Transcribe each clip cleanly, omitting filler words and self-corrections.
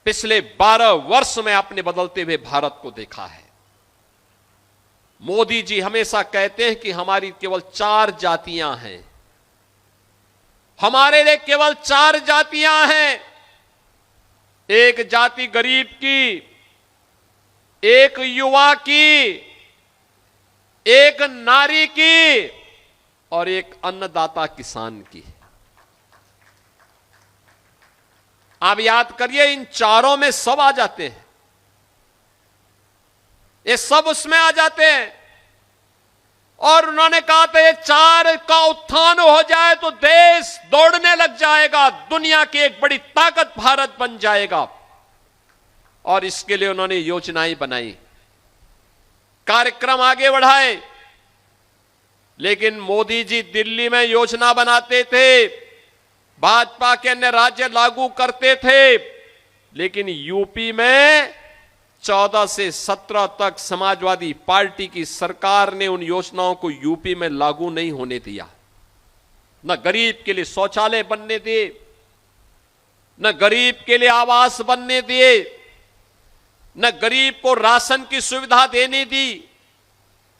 पिछले 12 वर्ष में आपने बदलते हुए भारत को देखा है। मोदी जी हमेशा कहते हैं कि हमारी केवल 4 जातियां हैं, हमारे लिए केवल 4 जातियां हैं। एक जाति गरीब की, एक युवा की, एक नारी की और एक अन्नदाता किसान की। आप याद करिए, इन चारों में सब आ जाते हैं, ये सब उसमें आ जाते हैं। और उन्होंने कहा था ये 4 का उत्थान हो जाए तो देश दौड़ने लग जाएगा, दुनिया की एक बड़ी ताकत भारत बन जाएगा। और इसके लिए उन्होंने योजनाएं बनाई, कार्यक्रम आगे बढ़ाए। लेकिन मोदी जी दिल्ली में योजना बनाते थे, भाजपा के अन्य राज्य लागू करते थे, लेकिन यूपी में 14 से 17 तक समाजवादी पार्टी की सरकार ने उन योजनाओं को यूपी में लागू नहीं होने दिया। न गरीब के लिए शौचालय बनने दिए, न गरीब के लिए आवास बनने दिए, न गरीब को राशन की सुविधा देने दी,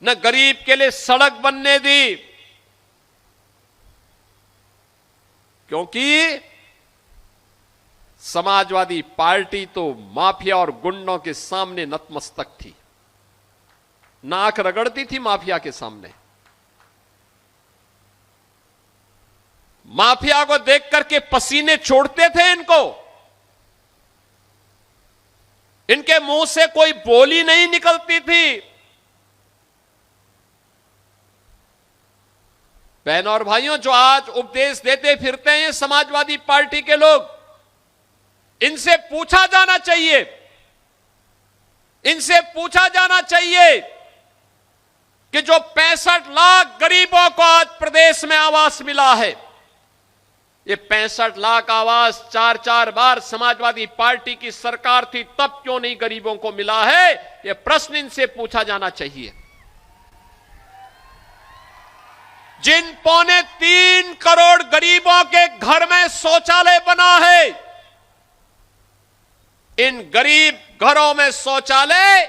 न गरीब के लिए सड़क बनने दी। क्योंकि समाजवादी पार्टी तो माफिया और गुंडों के सामने नतमस्तक थी, नाक रगड़ती थी माफिया के सामने। माफिया को देख करके पसीने छोड़ते थे इनको, इनके मुंह से कोई बोली नहीं निकलती थी। बहनों और भाइयों, जो आज उपदेश देते फिरते हैं समाजवादी पार्टी के लोग, इनसे पूछा जाना चाहिए, इनसे पूछा जाना चाहिए कि जो 65 लाख गरीबों को आज प्रदेश में आवास मिला है, ये 65 लाख आवास 4-4 बार समाजवादी पार्टी की सरकार थी, तब क्यों नहीं गरीबों को मिला है? ये प्रश्न इनसे पूछा जाना चाहिए। जिन 3.25 करोड़ गरीबों के घर में शौचालय बना है, इन गरीब घरों में शौचालय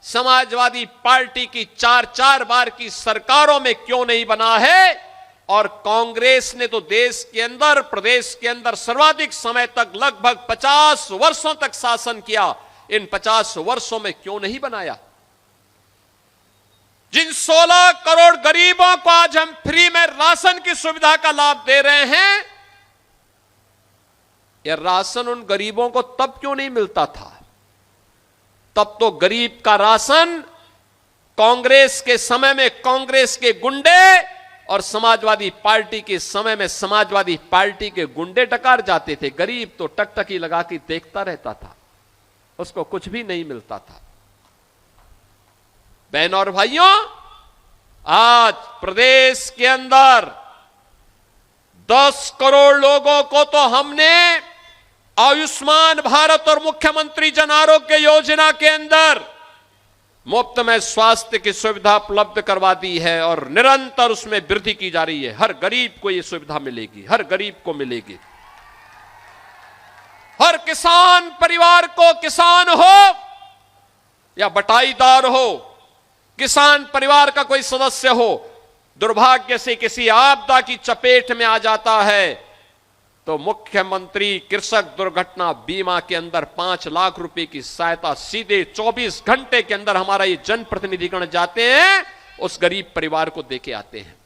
समाजवादी पार्टी की 4-4 बार की सरकारों में क्यों नहीं बना है? और कांग्रेस ने तो देश के अंदर, प्रदेश के अंदर सर्वाधिक समय तक लगभग 50 वर्षों तक शासन किया, इन 50 वर्षों में क्यों नहीं बनाया? जिन 16 करोड़ गरीबों को आज हम फ्री में राशन की सुविधा का लाभ दे रहे हैं, यह राशन उन गरीबों को तब क्यों नहीं मिलता था? तब तो गरीब का राशन कांग्रेस के समय में कांग्रेस के गुंडे और समाजवादी पार्टी के समय में समाजवादी पार्टी के गुंडे टकार जाते थे। गरीब तो टकटकी लगा के देखता रहता था, उसको कुछ भी नहीं मिलता था। बहनों और भाइयों, आज प्रदेश के अंदर 10 करोड़ लोगों को तो हमने आयुष्मान भारत और मुख्यमंत्री जन आरोग्य योजना के अंदर मुफ्त में स्वास्थ्य की सुविधा उपलब्ध करवा दी है और निरंतर उसमें वृद्धि की जा रही है। हर गरीब को यह सुविधा मिलेगी, हर गरीब को मिलेगी। हर किसान परिवार को, किसान हो या बटाईदार हो, किसान परिवार का कोई सदस्य हो, दुर्भाग्य से किसी आपदा की चपेट में आ जाता है तो मुख्यमंत्री कृषक दुर्घटना बीमा के अंदर 5 लाख रुपए की सहायता सीधे 24 घंटे के अंदर हमारा ये जनप्रतिनिधिगण जाते हैं, उस गरीब परिवार को देके आते हैं।